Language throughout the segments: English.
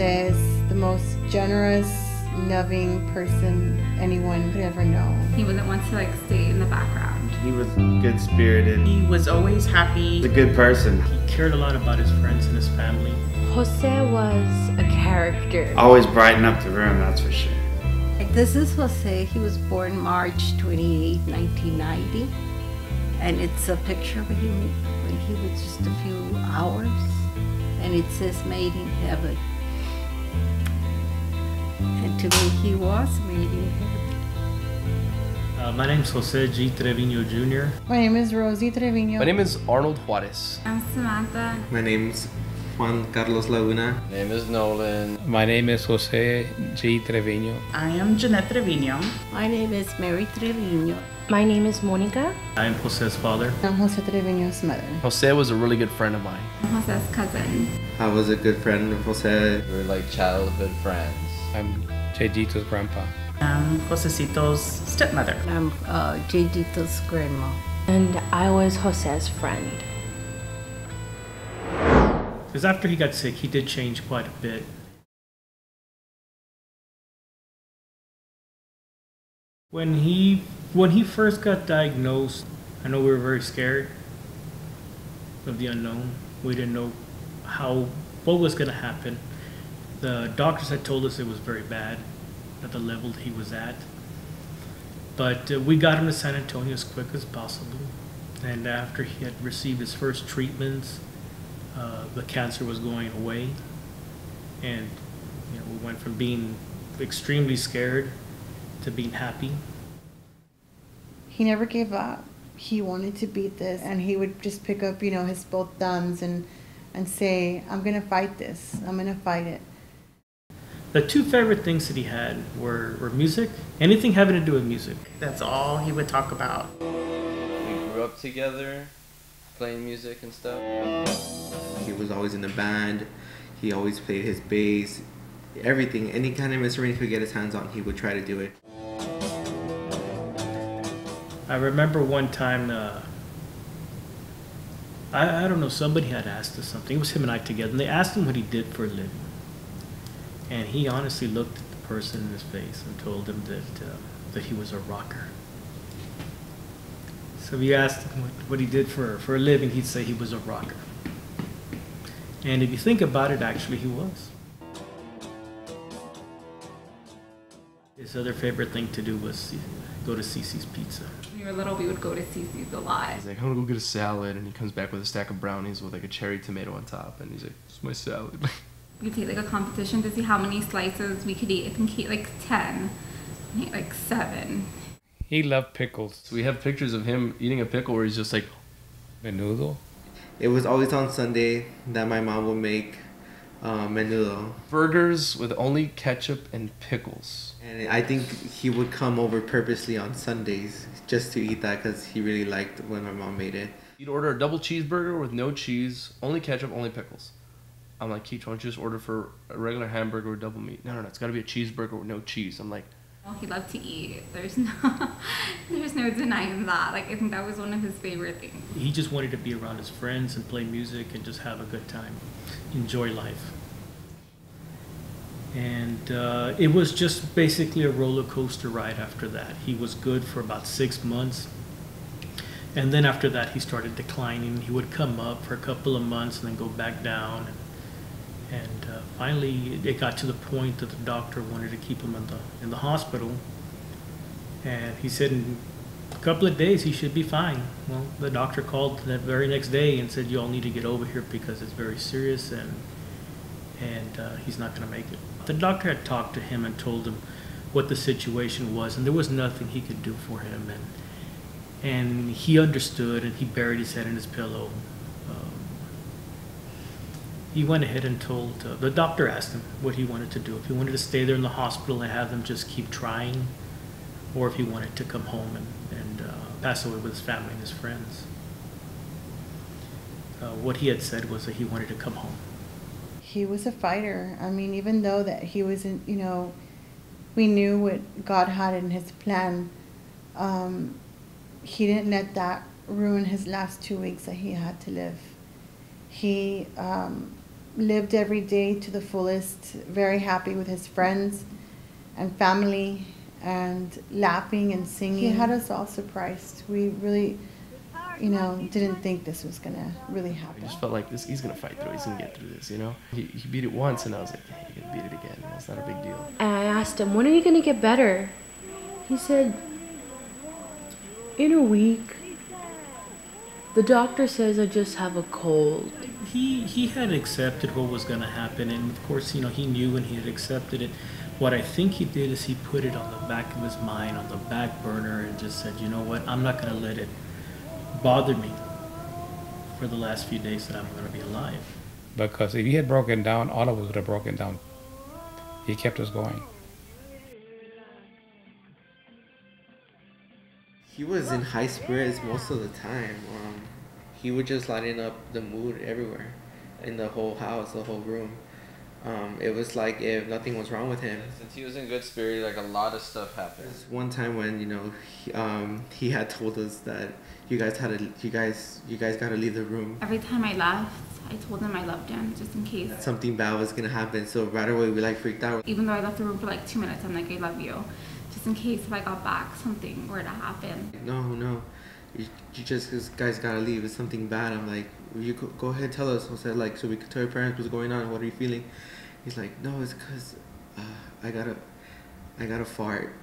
Jose is the most generous, loving person anyone could ever know. He wasn't one to stay in the background. He was good-spirited. He was always happy. He's a good person. He cared a lot about his friends and his family. Jose was a character. Always brighten up the room, that's for sure. This is Jose. He was born March 28, 1990. And it's a picture of him when he was just a few hours. And it says made in heaven. And to me, he was made in heaven. My name is Jose G. Trevino Jr. My name is Rosie Trevino. My name is Arnold Juarez. I'm Samantha. My name's Juan Carlos Laguna. My name is Nolan. My name is Jose G. Trevino. I am Jeanette Trevino. My name is Mary Trevino. My name is Monica. I am Jose's father. I'm Jose Trevino's mother. Jose was a really good friend of mine. I'm Jose's cousin. I was a good friend of Jose. We were like childhood friends. I'm Chejito's grandpa. I'm Josecito's stepmother. I'm Jedito's grandma. And I was Jose's friend. Because after he got sick, he did change quite a bit. When he first got diagnosed, I know we were very scared of the unknown. We didn't know what was going to happen. The doctors had told us it was very bad at the level he was at. But we got him to San Antonio as quick as possible. And after he had received his first treatments, the cancer was going away. And we went from being extremely scared to being happy. He never gave up. He wanted to beat this, and he would just pick up, his both thumbs and say, I'm going to fight this. I'm going to fight it. The two favorite things that he had were music, anything having to do with music. That's all he would talk about. We grew up together, playing music and stuff. He was always in the band. He always played his bass. Everything, any kind of instrument he could get his hands on, he would try to do it. I remember one time, I don't know, somebody had asked us something. It was him and I together, and they asked him what he did for a living. And he honestly looked at the person in his face and told him that he was a rocker. So if you asked him what he did for a living, he'd say he was a rocker. And if you think about it, actually he was. His other favorite thing to do was go to Cece's Pizza. When we were little, we would go to Cece's a lot. He's like, I'm gonna go get a salad, and he comes back with a stack of brownies with a cherry tomato on top, and he's like, it's my salad. We could take a competition to see how many slices we could eat. I think he ate 10. He ate 7. He loved pickles. So we have pictures of him eating a pickle where he's just like, Menudo. It was always on Sunday that my mom would make menudo. burgers with only ketchup and pickles. And I think he would come over purposely on Sundays just to eat that because he really liked when my mom made it. He'd order a double cheeseburger with no cheese, only ketchup, only pickles. I'm like, Keith, why don't you just order for a regular hamburger with double meat? No, it's got to be a cheeseburger with no cheese. I'm like, Well, he loved to eat. There's no denying that. I think that was one of his favorite things. He just wanted to be around his friends and play music and just have a good time, enjoy life. And it was just basically a roller coaster ride after that. He was good for about 6 months. And then after that, he started declining. He would come up for a couple of months and then go back down. And finally, it got to the point that the doctor wanted to keep him in the hospital. And he said in a couple of days he should be fine. Well, the doctor called that very next day and said, you all need to get over here because it's very serious and he's not going to make it. The doctor had talked to him and told him what the situation was, and there was nothing he could do for him. And he understood, and he buried his head in his pillow. He went ahead and told, the doctor asked him what he wanted to do. If he wanted to stay there in the hospital and have them just keep trying, or if he wanted to come home and pass away with his family and his friends. What he had said was that he wanted to come home. He was a fighter. I mean, even though that he wasn't, we knew what God had in his plan, he didn't let that ruin his last 2 weeks that he had to live. He lived every day to the fullest, very happy with his friends and family, and laughing and singing. He had us all surprised. We really, didn't think this was gonna really I happen. just felt like he's gonna fight through it. He's gonna get through this, you know? He beat it once, and I was like, hey, you're gonna beat it again. It's not a big deal. And I asked him, when are you going to get better? He said, in a week. The doctor says I just have a cold. He had accepted what was going to happen, and of course, he knew and he had accepted it. What I think he did is he put it on the back of his mind, on the back burner, and just said, you know what, I'm not going to let it bother me for the last few days that I'm going to be alive. Because if he had broken down, all of us would have broken down. He kept us going. He was in high spirits most of the time. He would just lighten up the mood everywhere, in the whole house, the whole room. It was like if nothing was wrong with him. Since he was in good spirit, like a lot of stuff happened. There's one time when he had told us that you guys gotta leave the room. Every time I left, I told him I loved him, just in case. Something bad was gonna happen, so right away we freaked out. Even though I left the room for like 2 minutes, I'm like, I love you. Just in case if I got back, something were to happen. No, you guys gotta leave. It's something bad. I'm like, you go ahead, tell us. I said, like, so we could tell your parents what's going on. What are you feeling? He's like, no, it's cause I gotta fart.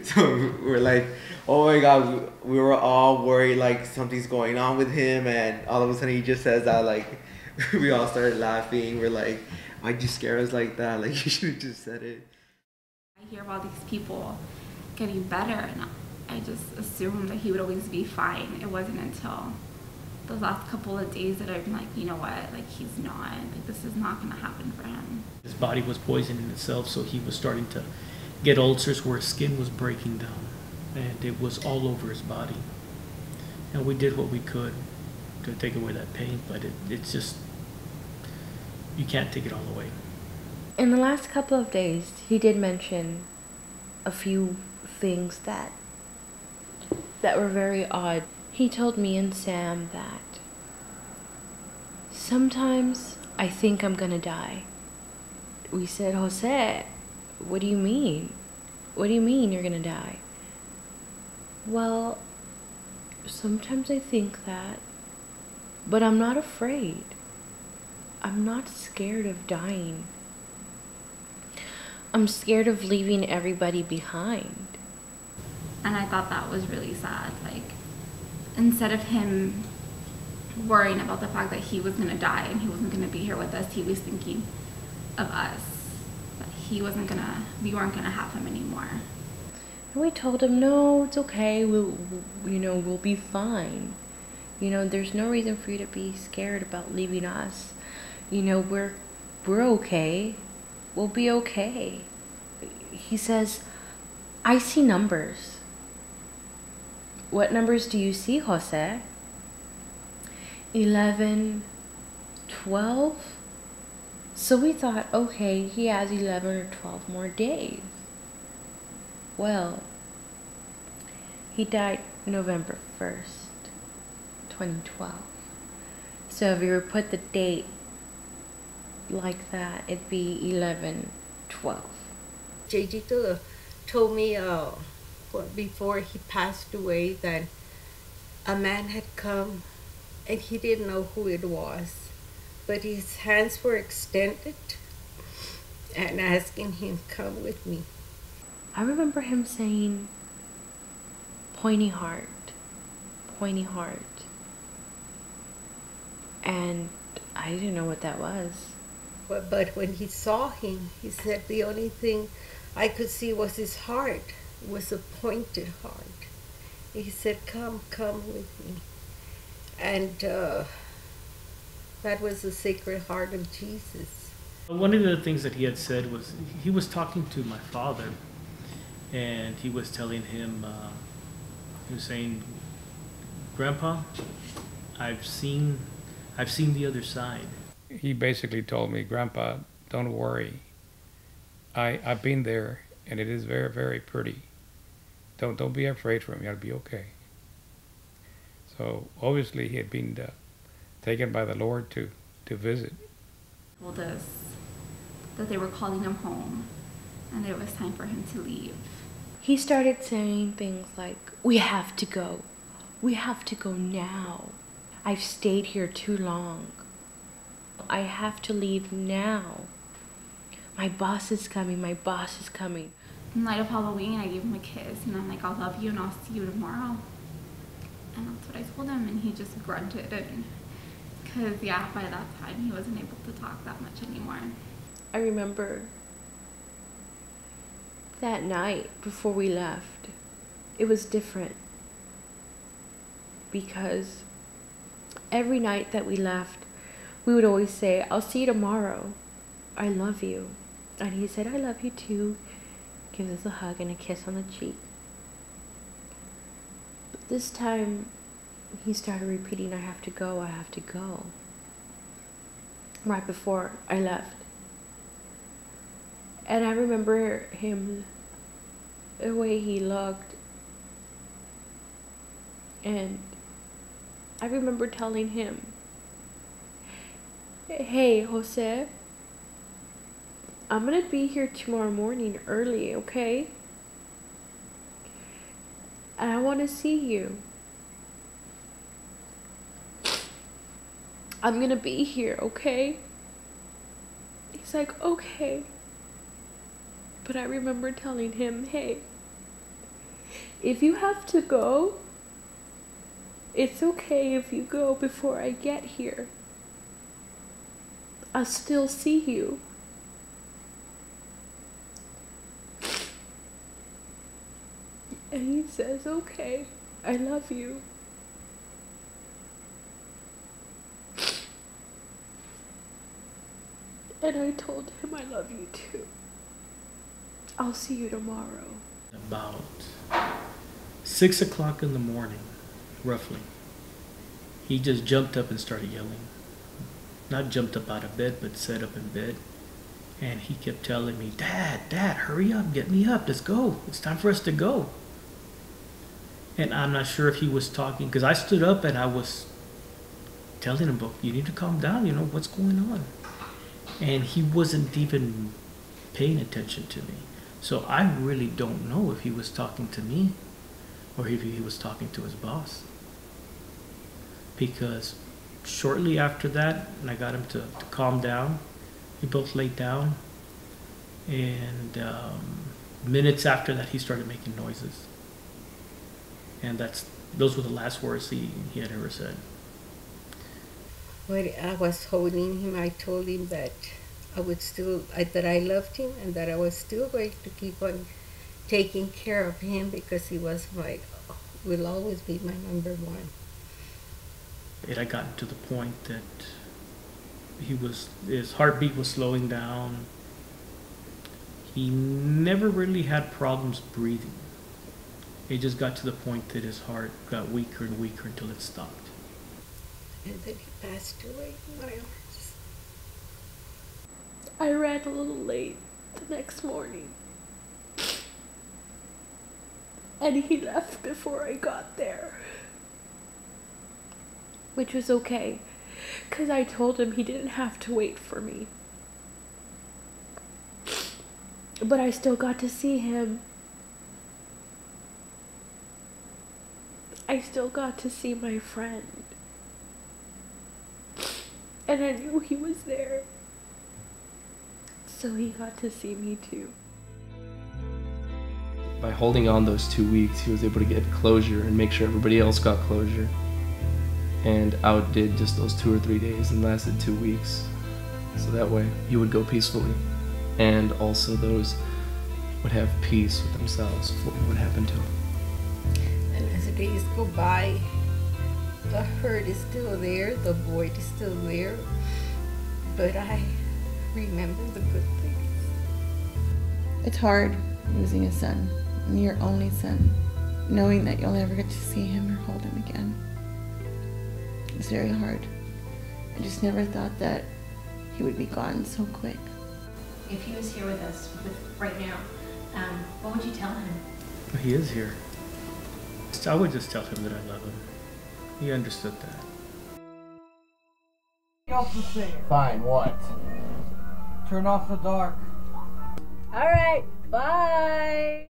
So we're like, oh my god, we were all worried like something's going on with him, and all of a sudden he just says that, like, we all started laughing. We're like, why'd you scare us like that? Like, you should have just said it. I hear about these people getting better, and I just assumed that he would always be fine. It wasn't until the last couple of days that I'm like, you know what, like, he's not, like, this is not gonna happen for him. His body was poisoning itself, so he was starting to get ulcers where his skin was breaking down, and it was all over his body. And we did what we could to take away that pain, but it's just, you can't take it all away. In the last couple of days, he did mention a few things that were very odd. He told me and Sam that sometimes I think I'm gonna die. We said, Jose, what do you mean? What do you mean you're gonna die? Well, sometimes I think that, but I'm not afraid. I'm not scared of dying. I'm scared of leaving everybody behind. And I thought that was really sad. Like, instead of him worrying about the fact that he was gonna die and he wasn't gonna be here with us, he was thinking of us. That we weren't gonna have him anymore. And we told him, no, it's okay. We'll be fine. There's no reason for you to be scared about leaving us. We're okay. We'll be okay. He says, I see numbers. What numbers do you see, Jose? 11, 12? So we thought, okay, he has 11 or 12 more days. Well, he died November 1st, 2012. So if you were put the date like that, it'd be 11/12. Jayjito told me before he passed away that a man had come and he didn't know who it was, but his hands were extended and asking him to come with me. I remember him saying, pointy heart, pointy heart. And I didn't know what that was. But when he saw him, he said the only thing I could see was his heart. It was a pointed heart. He said, come with me. And that was the Sacred Heart of Jesus. One of the things that he had said was, he was talking to my father, and he was telling him, he was saying, Grandpa, I've seen the other side. He basically told me, Grandpa, don't worry. I've been there, and it is very, very pretty. Don't be afraid for him. You'll be okay. So obviously he had been taken by the Lord to visit. Told us that they were calling him home and it was time for him to leave. He started saying things like, "We have to go. We have to go now. I've stayed here too long. I have to leave now. My boss is coming. My boss is coming." The night of Halloween, I gave him a kiss and I'm like, "I'll love you and I'll see you tomorrow." And that's what I told him, and he just grunted. And because, yeah, by that time he wasn't able to talk that much anymore. I remember that night before we left, it was different because every night that we left, we would always say, "I'll see you tomorrow. I love you." And he said, "I love you too." Gives us a hug and a kiss on the cheek. But this time, he started repeating, "I have to go, I have to go." Right before I left. And I remember him, the way he looked. And I remember telling him, "Hey, Jose, I'm gonna be here tomorrow morning early, okay? And I wanna see you. I'm gonna be here, okay?" He's like, "Okay." But I remember telling him, "Hey, if you have to go, it's okay if you go before I get here. I'll still see you." And he says, "Okay, I love you." And I told him, "I love you too. I'll see you tomorrow." About 6 o'clock in the morning, roughly, he just jumped up and started yelling. Not jumped up out of bed, but sat up in bed. And he kept telling me, Dad, hurry up, get me up, let's go. It's time for us to go." And I'm not sure if he was talking, because I stood up and I was telling him, "You need to calm down, what's going on?" And he wasn't even paying attention to me. So I really don't know if he was talking to me or if he was talking to his boss. Because shortly after that, and I got him to calm down, we both laid down. And minutes after that, he started making noises. And those were the last words he had ever said. When I was holding him, I told him that that I loved him and that I was still going to keep on taking care of him because he will always be my number one. It had gotten to the point that his heartbeat was slowing down. He never really had problems breathing. It just got to the point that his heart got weaker and weaker until it stopped. And then he passed away in my arms. I ran a little late the next morning. And he left before I got there. Which was okay, because I told him he didn't have to wait for me. But I still got to see him. I still got to see my friend. And I knew he was there. So he got to see me too. By holding on those 2 weeks, he was able to get closure and make sure everybody else got closure. And outdid just those 2 or 3 days and lasted 2 weeks. So that way he would go peacefully. And also those would have peace with themselves for what would happen to them. And as the days go by, the hurt is still there, the void is still there, but I remember the good things. It's hard losing a son, your only son, knowing that you'll never get to see him or hold him again. It's very hard. I just never thought that he would be gone so quick. If he was here with us right now, what would you tell him? He is here. I would just tell him that I love him. He understood that. else to say. Fine, what? Turn off the dark. All right, bye.